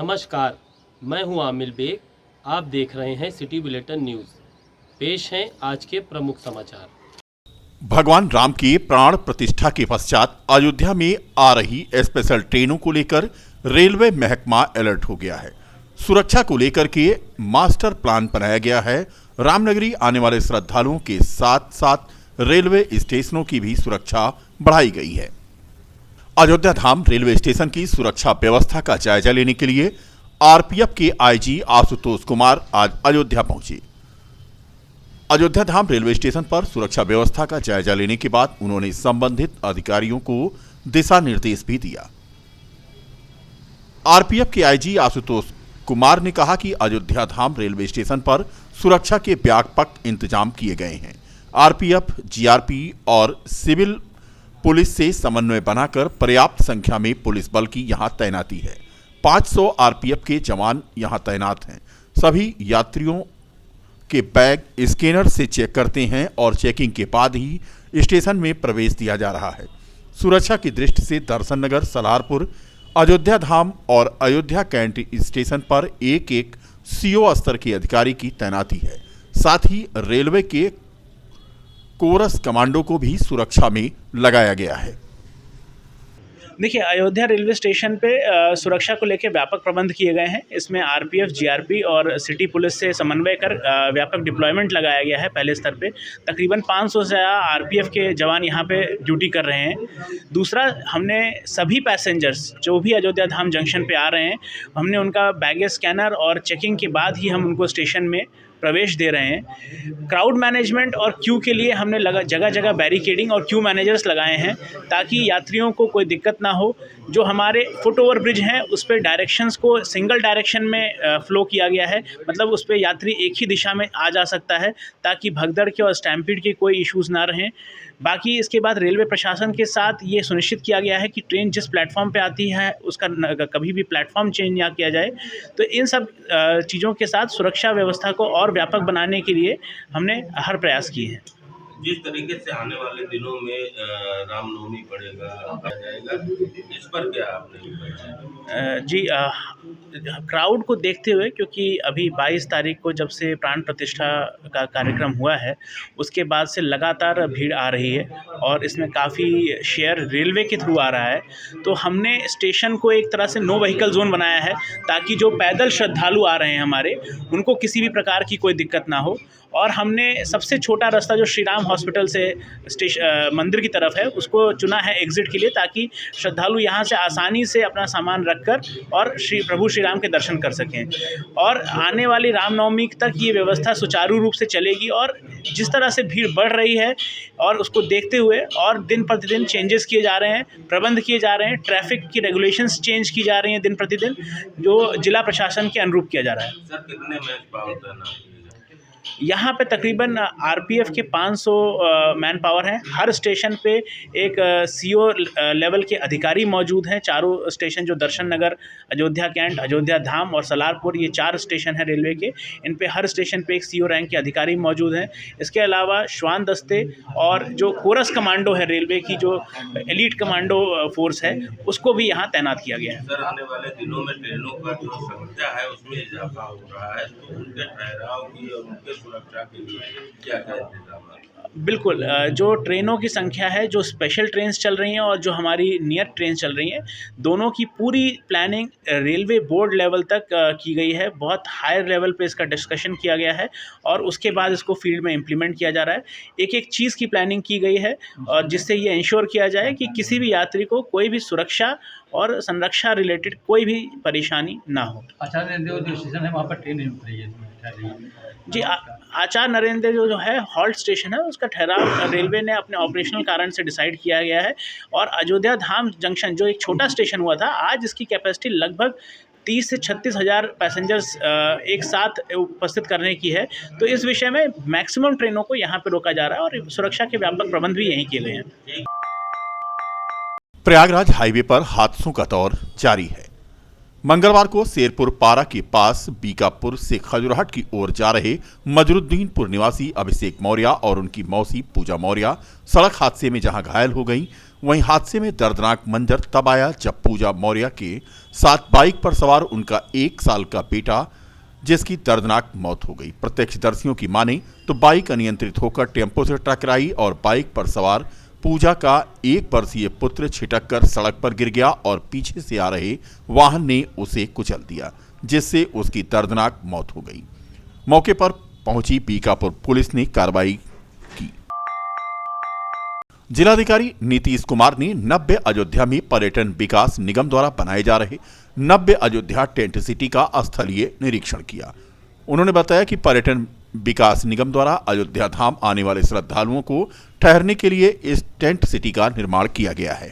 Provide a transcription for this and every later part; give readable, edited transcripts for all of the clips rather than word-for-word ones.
नमस्कार, मैं हूं आमिर बेग। आप देख रहे हैं सिटी बुलेटिन न्यूज़। पेश हैं आज के प्रमुख समाचार। भगवान राम की प्राण प्रतिष्ठा के पश्चात अयोध्या में आ रही स्पेशल ट्रेनों को लेकर रेलवे महकमा अलर्ट हो गया है। सुरक्षा को लेकर के मास्टर प्लान बनाया गया है। रामनगरी आने वाले श्रद्धालुओं के साथ साथ रेलवे स्टेशनों की भी सुरक्षा बढ़ाई गई है। अयोध्या धाम रेलवे स्टेशन की सुरक्षा व्यवस्था का जायजा लेने के लिए आरपीएफ के आईजी आशुतोष कुमार आज अयोध्या पहुंचे। अयोध्या धाम रेलवे स्टेशन पर सुरक्षा व्यवस्था का जायजा लेने के बाद उन्होंने संबंधित अधिकारियों को दिशा निर्देश भी दिया। आरपीएफ के आईजी आशुतोष कुमार ने कहा कि अयोध्या धाम रेलवे स्टेशन पर सुरक्षा के व्यापक इंतजाम किए गए हैं। आरपीएफ, जीआरपी और सिविल पुलिस से समन्वय बनाकर पर्याप्त संख्या में पुलिस बल की यहां तैनाती है। 500 आरपीएफ के जवान यहां तैनात हैं। सभी यात्रियों के बैग स्कैनर से चेक करते हैं और चेकिंग के बाद ही स्टेशन में प्रवेश दिया जा रहा है। सुरक्षा की दृष्टि से दर्शन नगर, सलारपुर, अयोध्या धाम और अयोध्या कैंट स्टेशन पर एक सीओ स्तर के अधिकारी की तैनाती है। साथ ही रेलवे के कोरस कमांडो को भी सुरक्षा में लगाया गया है। देखिए, अयोध्या रेलवे स्टेशन पे सुरक्षा को लेकर व्यापक प्रबंध किए गए हैं। इसमें आरपीएफ, जीआरपी और सिटी पुलिस से समन्वय कर व्यापक डिप्लॉयमेंट लगाया गया है। पहले स्तर पे तकरीबन 500 से आरपीएफ के जवान यहाँ पे ड्यूटी कर रहे हैं। दूसरा, हमने सभी पैसेंजर्स जो भी अयोध्या धाम जंक्शन पे आ रहे हैं, हमने उनका बैगेज स्कैनर और चेकिंग के बाद ही हम उनको स्टेशन में प्रवेश दे रहे हैं। क्राउड मैनेजमेंट और क्यू के लिए हमने जगह जगह बैरिकेडिंग और क्यू मैनेजर्स लगाए हैं ताकि यात्रियों को कोई दिक्कत ना हो। जो हमारे फुट ओवर ब्रिज हैं उस पर डायरेक्शंस को सिंगल डायरेक्शन में फ्लो किया गया है, मतलब उस पर यात्री एक ही दिशा में आ जा सकता है ताकि भगदड़ के और स्टैम्पीड के कोई इश्यूज़ ना रहें। बाकी इसके बाद रेलवे प्रशासन के साथ ये सुनिश्चित किया गया है कि ट्रेन जिस प्लेटफॉर्म पे आती है उसका कभी भी प्लेटफॉर्म चेंज ना किया जाए। तो इन सब चीज़ों के साथ सुरक्षा व्यवस्था को और व्यापक बनाने के लिए हमने हर प्रयास किए हैं। जिस तरीके से आने वाले दिनों में रामनवमी पड़ेगा, आ जाएगा, इस पर क्या आपने जी, क्राउड को देखते हुए, क्योंकि अभी 22 तारीख को जब से प्राण प्रतिष्ठा का कार्यक्रम हुआ है उसके बाद से लगातार भीड़ आ रही है और इसमें काफ़ी शेयर रेलवे के थ्रू आ रहा है। तो हमने स्टेशन को एक तरह से नो व्हीकल जोन बनाया है ताकि जो पैदल श्रद्धालु आ रहे हैं हमारे, उनको किसी भी प्रकार की कोई दिक्कत ना हो। और हमने सबसे छोटा रास्ता जो श्री राम हॉस्पिटल से मंदिर की तरफ है उसको चुना है एग्ज़िट के लिए, ताकि श्रद्धालु यहाँ से आसानी से अपना सामान रखकर और प्रभु श्री राम के दर्शन कर सकें। और आने वाली रामनवमी तक ये व्यवस्था सुचारू रूप से चलेगी। और जिस तरह से भीड़ बढ़ रही है और उसको देखते हुए और दिन प्रतिदिन चेंजेस किए जा रहे हैं, प्रबंध किए जा रहे हैं, ट्रैफिक की रेगुलेशंस चेंज की जा रही हैं दिन प्रतिदिन, जो जिला प्रशासन के अनुरूप किया जा रहा है। सर, कितने मैच पावर तैनात किए जाएंगे? यहाँ पे तकरीबन आरपीएफ के 500 मैन पावर हैं। हर स्टेशन पे एक सीओ लेवल के अधिकारी मौजूद हैं। चारों स्टेशन जो दर्शन नगर, अयोध्या कैंट, अयोध्या धाम और सलारपुर, ये 4 स्टेशन हैं रेलवे के। इन पे हर स्टेशन पे एक सीओ रैंक के अधिकारी मौजूद हैं। इसके अलावा श्वान दस्ते और जो कोरस कमांडो है रेलवे की, जो एलीट कमांडो फोर्स है, उसको भी यहाँ तैनात किया गया है। सर, आने वाले दिनों में ट्रेनों का जो संख्या है उसमें इजाफा हो रहा है, तो उनके ठहराव की और उनके सुरक्षा के लिए क्या इंतजाम है? बिल्कुल, जो ट्रेनों की संख्या है, जो स्पेशल ट्रेन्स चल रही हैं और जो हमारी नियर ट्रेन चल रही हैं, दोनों की पूरी प्लानिंग रेलवे बोर्ड लेवल तक की गई है। बहुत हायर लेवल पे इसका डिस्कशन किया गया है और उसके बाद इसको फील्ड में इम्प्लीमेंट किया जा रहा है। एक चीज़ की प्लानिंग की गई है और जिससे ये इंश्योर किया जाए कि किसी भी यात्री को कोई भी सुरक्षा और संरक्षा रिलेटेड कोई भी परेशानी ना हो। आचार्य नरेंद्र जो स्टेशन है वहाँ पर ट्रेन नहीं रुक रही है जी, आचार्य नरेंद्र जो है हॉल्ट स्टेशन है, उसका ठहराव रेलवे ने अपने ऑपरेशनल कारण से डिसाइड किया गया है। और अयोध्या धाम जंक्शन जो एक छोटा स्टेशन हुआ था, आज इसकी कैपेसिटी लगभग 30 से 36 हज़ार पैसेंजर्स एक साथ उपस्थित करने की है। तो इस विषय में मैक्सिमम ट्रेनों को यहाँ पे रोका जा रहा है और सुरक्षा के व्यापक प्रबंध भी यहीं किए गए हैं। प्रयागराज हाईवे पर हादसों का दौर जारी है। मंगलवार को शेरपुर पारा के पास बीकापुर से खजुराहट की ओर जा रहे मजरुद्दीनपुर निवासी अभिषेक मौर्य और उनकी मौसी पूजा मौर्य सड़क हादसे में जहां घायल हो गईं, वहीं हादसे में दर्दनाक मंजर तब आया जब पूजा मौर्य के साथ बाइक पर सवार उनका 1 साल का बेटा, जिसकी दर्दनाक मौत हो गई। प्रत्यक्षदर्शियों की माने तो बाइक अनियंत्रित होकर टेम्पो से टकराई और बाइक पर सवार पूजा का 1 वर्षीय पुत्र छिटककर सड़क पर गिर गया और पीछे से आ रहे वाहन ने उसे कुचल दिया, जिससे उसकी दर्दनाक मौत हो गई। मौके पर पहुंची बीकापुर पुलिस ने कार्रवाई की। जिलाधिकारी नीतीश कुमार ने नव्य अयोध्या में पर्यटन विकास निगम द्वारा बनाए जा रहे नव्य अयोध्या टेंट सिटी का स्थलीय निरीक्षण किया। उन्होंने बताया कि पर्यटन विकास निगम द्वारा अयोध्या धाम आने वाले श्रद्धालुओं को ठहरने के लिए इस टेंट सिटी का निर्माण किया गया है।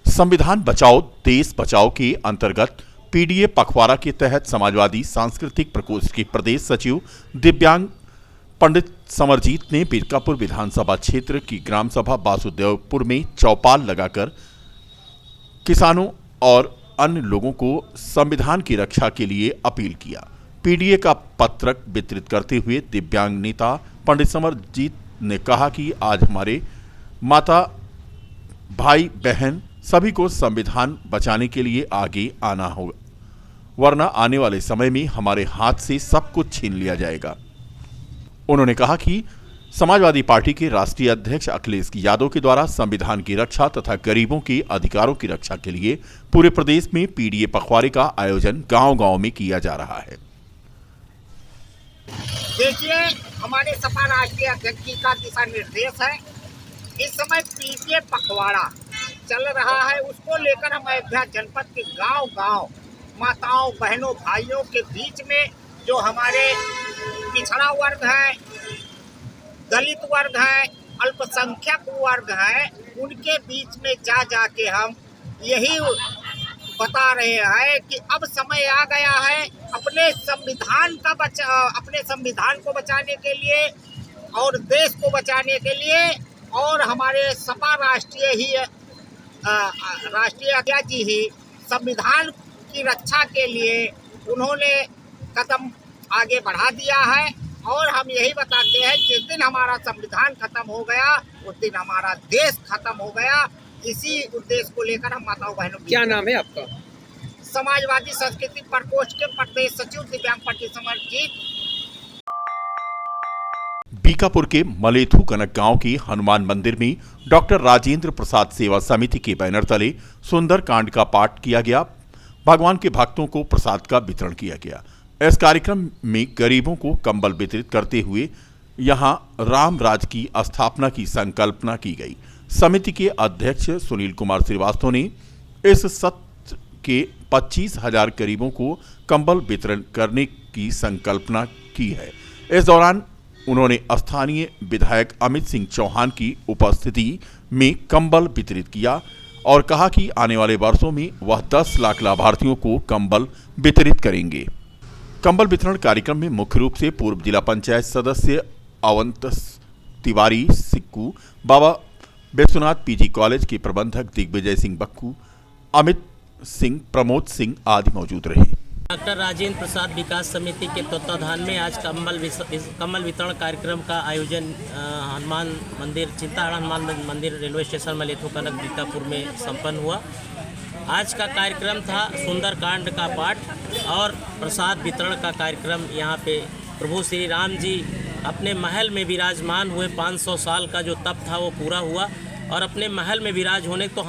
संविधान बचाओ देश बचाओ के अंतर्गत पीडीए पखवाड़ा के तहत समाजवादी सांस्कृतिक प्रकोष्ठ के प्रदेश सचिव दिव्यांग पंडित समरजीत ने बीकापुर विधानसभा क्षेत्र की ग्राम सभा वासुदेवपुर में चौपाल लगाकर किसानों और अन्य लोगों को संविधान की रक्षा के लिए अपील किया। पीडीए का पत्रक वितरित करते हुए दिव्यांग नेता पंडित समरजीत ने कहा कि आज हमारे माता, भाई, बहन सभी को संविधान बचाने के लिए आगे आना होगा, वरना आने वाले समय में हमारे हाथ से सब कुछ छीन लिया जाएगा। उन्होंने कहा कि समाजवादी पार्टी के राष्ट्रीय अध्यक्ष अखिलेश यादव के द्वारा संविधान की रक्षा तथा गरीबों के अधिकारों की रक्षा के लिए पूरे प्रदेश में पीडीए पखवाड़े का आयोजन गांव-गांव में किया जा रहा है। देखिए, हमारे सपा राष्ट्रीय अध्यक्ष जी का दिशा निर्देश है। इस समय पीडीए पखवाड़ा चल रहा है, उसको लेकर हम अयोध्या जनपद के गांव-गांव माताओं, बहनों, भाइयों के बीच में जो हमारे पिछड़ा वर्ग है, दलित वर्ग है, अल्पसंख्यक वर्ग है, उनके बीच में जा के हम यही बता रहे हैं कि अब समय आ गया है अपने संविधान को बचाने के लिए और देश को बचाने के लिए। और हमारे सपा राष्ट्रीय अध्यक्ष जी ही संविधान की रक्षा के लिए उन्होंने कदम आगे बढ़ा दिया है। और हम यही बताते हैं, जिस दिन हमारा संविधान खत्म हो गया उस दिन हमारा देश खत्म हो गया। इसी उद्देश्य को लेकर हम माताओं बहनों, क्या नाम है आपका? समाजवादी संस्कृति प्रकोष्ठ के प्रदेश सचिव दिव्यांग पंडित समरजीत। बीकापुर के मलेथू कनक गांव के हनुमान मंदिर में डॉक्टर राजेंद्र प्रसाद सेवा समिति के बैनर तले सुंदर कांड का पाठ किया गया। भगवान के भक्तों को प्रसाद का वितरण किया गया। इस कार्यक्रम में गरीबों को कंबल वितरित करते हुए यहां राम राज की स्थापना की संकल्पना की गई। समिति के अध्यक्ष सुनील कुमार श्रीवास्तव ने इस सत्र के 25,000 गरीबों को कंबल वितरण करने की संकल्पना की है। इस दौरान उन्होंने स्थानीय विधायक अमित सिंह चौहान की उपस्थिति में कंबल वितरित किया और कहा कि आने वाले वर्षों में वह 10 लाख लाभार्थियों को कंबल वितरित करेंगे। कंबल वितरण कार्यक्रम में मुख्य रूप से पूर्व जिला पंचायत सदस्य अवंत तिवारी सिक्कू, बाबा विश्वनाथ पीजी कॉलेज के प्रबंधक दिग्विजय सिंह बक्कू, अमित सिंह, प्रमोद सिंह आदि मौजूद रहे। डॉक्टर राजेंद्र प्रसाद विकास समिति के तत्वाधान में आज कम्बल वितरण कार्यक्रम का आयोजन हनुमान मंदिर, चिंताहरण हनुमान मंदिर, रेलवे स्टेशन मलेथू कनक बीकापुर में संपन्न हुआ। आज का कार्यक्रम था सुंदरकांड का पाठ और प्रसाद वितरण का कार्यक्रम। यहाँ पे प्रभु श्री राम जी अपने महल में विराजमान हुए, 500 साल का जो तप था वो पूरा हुआ। और अपने महल में विराज होने तो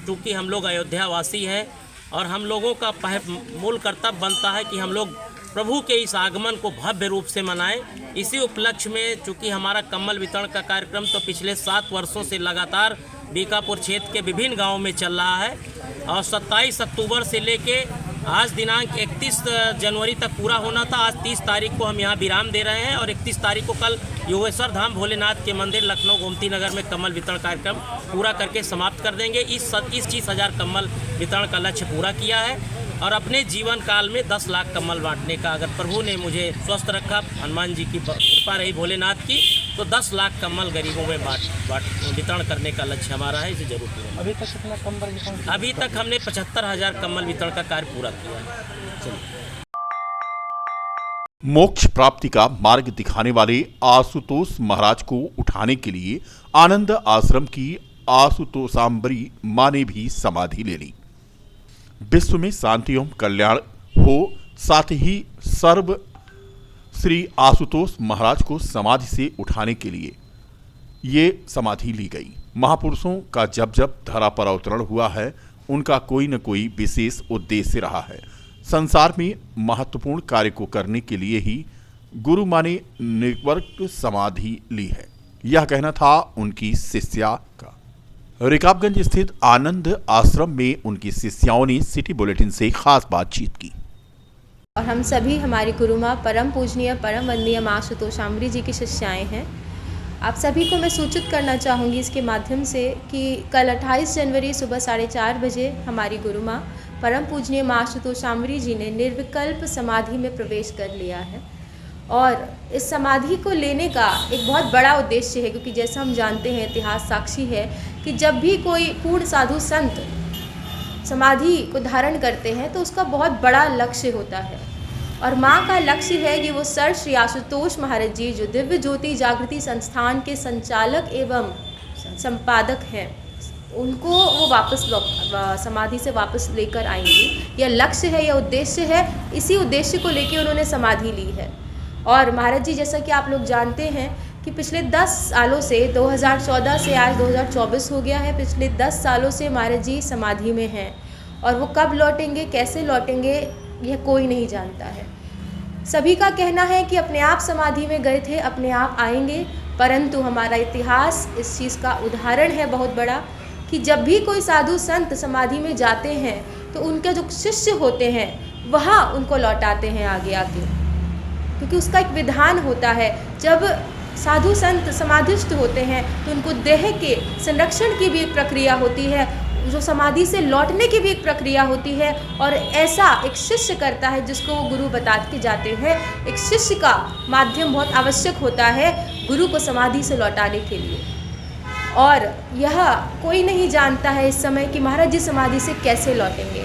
चूँकि हम लोग अयोध्या वासी हैं और हम लोगों का मूल कर्तव्य बनता है कि हम लोग प्रभु के इस आगमन को भव्य रूप से मनाएं। इसी उपलक्ष्य में चूँकि हमारा कम्बल वितरण का कार्यक्रम तो पिछले 7 वर्षों से लगातार बीकापुर क्षेत्र के विभिन्न गांवों में चल रहा है और 27 अक्टूबर से लेके आज दिनांक 31 जनवरी तक पूरा होना था। आज 30 तारीख को हम यहाँ विराम दे रहे हैं और 31 तारीख को कल योगेश्वर धाम भोलेनाथ के मंदिर लखनऊ गोमती नगर में कम्बल वितरण कार्यक्रम पूरा करके समाप्त कर देंगे। इस 25,000 कम्बल वितरण का लक्ष्य पूरा किया है और अपने जीवन काल में 10 लाख कम्बल बांटने का, अगर प्रभु ने मुझे स्वस्थ रखा, हनुमान जी की कृपा रही भोलेनाथ की, तो 10 लाख कम्बल गरीबों में वितरण करने का लक्ष्य हमारा है। इसे जरूर पूरा। अभी तक कितना कम्बल वितरण? अभी तक हमने 75,000 कम्बल वितरण का कार्य पूरा किया है। चलिए। मोक्ष प्राप्ति का मार्ग दिखाने वाले आशुतोष महाराज को उठाने के लिए आनंद आश्रम की आशुतोषाम्बरी मां ने भी समाधि ले ली। विश्व में शांति एवं कल्याण हो, साथ ही सर्व श्री आशुतोष महाराज को समाधि से उठाने के लिए ये समाधि ली गई। महापुरुषों का जब जब धरा पर अवतरण हुआ है, उनका कोई न कोई विशेष उद्देश्य रहा है। संसार में महत्वपूर्ण कार्य को करने के लिए ही गुरु मां ने निर्विकल्प समाधि ली है, यह कहना था उनकी शिष्या का। रिकाबगंज स्थित आनंद आश्रम में उनकी शिष्याओं ने सिटी बुलेटिन से खास बातचीत की। और हम सभी हमारी गुरु माँ परम पूजनीय परम वंदनीय माँ आशुतोषाम्बरी जी की शिष्याएँ हैं। आप सभी को मैं सूचित करना चाहूँगी इसके माध्यम से कि कल 28 जनवरी सुबह 4:30 बजे हमारी गुरु माँ परम पूजनीय माँ आशुतोषाम्बरी जी ने निर्विकल्प समाधि में प्रवेश कर लिया है। और इस समाधि को लेने का एक बहुत बड़ा उद्देश्य है, क्योंकि जैसा हम जानते हैं, इतिहास साक्षी है कि जब भी कोई पूर्ण साधु संत समाधि को धारण करते हैं तो उसका बहुत बड़ा लक्ष्य होता है। और माँ का लक्ष्य है कि वो सर श्री आशुतोष महाराज जी, जो दिव्य ज्योति जागृति संस्थान के संचालक एवं संपादक हैं, उनको वो वापस समाधि से वापस लेकर आएंगी। यह लक्ष्य है, यह उद्देश्य है। इसी उद्देश्य को लेकर उन्होंने समाधि ली है। और महाराज जी, जैसा कि आप लोग जानते हैं कि पिछले 10 सालों से 2014 से आज 2024 हो गया है, पिछले 10 सालों से महाराज जी समाधि में हैं। और वो कब लौटेंगे, कैसे लौटेंगे, यह कोई नहीं जानता है। सभी का कहना है कि अपने आप समाधि में गए थे, अपने आप आएंगे। परंतु हमारा इतिहास इस चीज़ का उदाहरण है बहुत बड़ा कि जब भी कोई साधु संत समाधि में जाते हैं तो उनके जो शिष्य होते हैं वहाँ उनको लौटाते हैं आगे आके, क्योंकि उसका एक विधान होता है। जब साधु संत समाधिस्थ होते हैं तो उनको देह के संरक्षण की भी एक प्रक्रिया होती है, जो समाधि से लौटने की भी एक प्रक्रिया होती है। और ऐसा एक शिष्य करता है जिसको वो गुरु बता के जाते हैं। एक शिष्य का माध्यम बहुत आवश्यक होता है गुरु को समाधि से लौटाने के लिए। और यह कोई नहीं जानता है इस समय कि महाराज जी समाधि से कैसे लौटेंगे।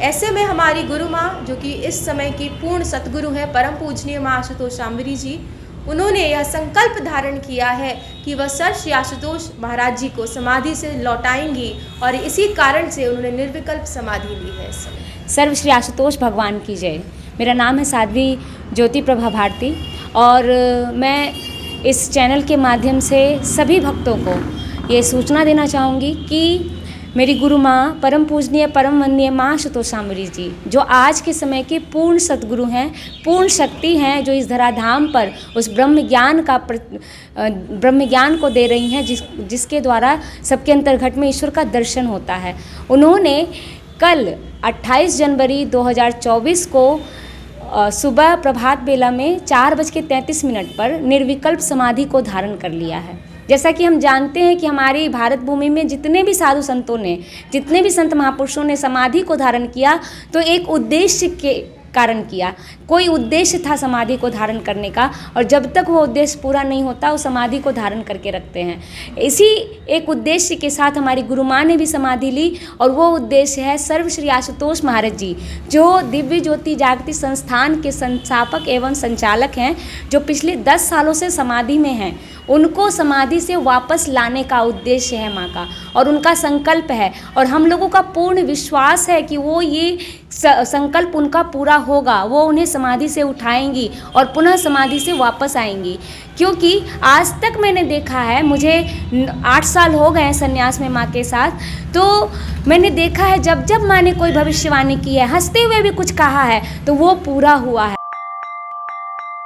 ऐसे में हमारी गुरु माँ, जो कि इस समय की पूर्ण सतगुरु हैं, परम पूजनीय माँ आशुतोषाम्बरी जी, उन्होंने यह संकल्प धारण किया है कि वह सर श्री आशुतोष महाराज जी को समाधि से लौटाएंगी। और इसी कारण से उन्होंने निर्विकल्प समाधि ली है इस समय। सर्व श्री आशुतोष भगवान की जय। मेरा नाम है साध्वी ज्योति प्रभा भारती और मैं इस चैनल के माध्यम से सभी भक्तों को ये सूचना देना चाहूँगी कि मेरी गुरु माँ परम पूजनीय परम वंदनीय माँ आशुतोषाम्बरी जी, जो आज के समय के पूर्ण सतगुरु हैं, पूर्ण शक्ति हैं, जो इस धराधाम पर उस ब्रह्म ज्ञान को दे रही हैं, जिसके द्वारा सबके अंतर्घट में ईश्वर का दर्शन होता है। उन्होंने कल 28 जनवरी 2024 को सुबह प्रभात बेला में 4:33 पर निर्विकल्प समाधि को धारण कर लिया है। जैसा कि हम जानते हैं कि हमारी भारत भूमि में जितने भी साधु संतों ने, जितने भी संत महापुरुषों ने समाधि को धारण किया तो एक उद्देश्य के कारण किया। कोई उद्देश्य था समाधि को धारण करने का, और जब तक वो उद्देश्य पूरा नहीं होता उस समाधि को धारण करके रखते हैं। इसी एक उद्देश्य के साथ हमारी गुरु माँ ने भी समाधि ली, और वो उद्देश्य है सर्व श्री आशुतोष महाराज जी, जो दिव्य ज्योति जागृति संस्थान के संस्थापक एवं संचालक हैं, जो पिछले 10 सालों से समाधि में हैं। उनको समाधि से वापस लाने का उद्देश्य है माँ का, और उनका संकल्प है, और हम लोगों का पूर्ण विश्वास है कि वो ये संकल्प उनका पूरा होगा। वो उन्हें समाधि से उठाएंगी और पुनः समाधि से वापस आएंगी। क्योंकि आज तक मैंने देखा है, मुझे 8 साल हो गए हैं संन्यास में माँ के साथ, तो मैंने देखा है जब जब माँ ने कोई भविष्यवाणी की है, हंसते हुए भी कुछ कहा है, तो वो पूरा हुआ है।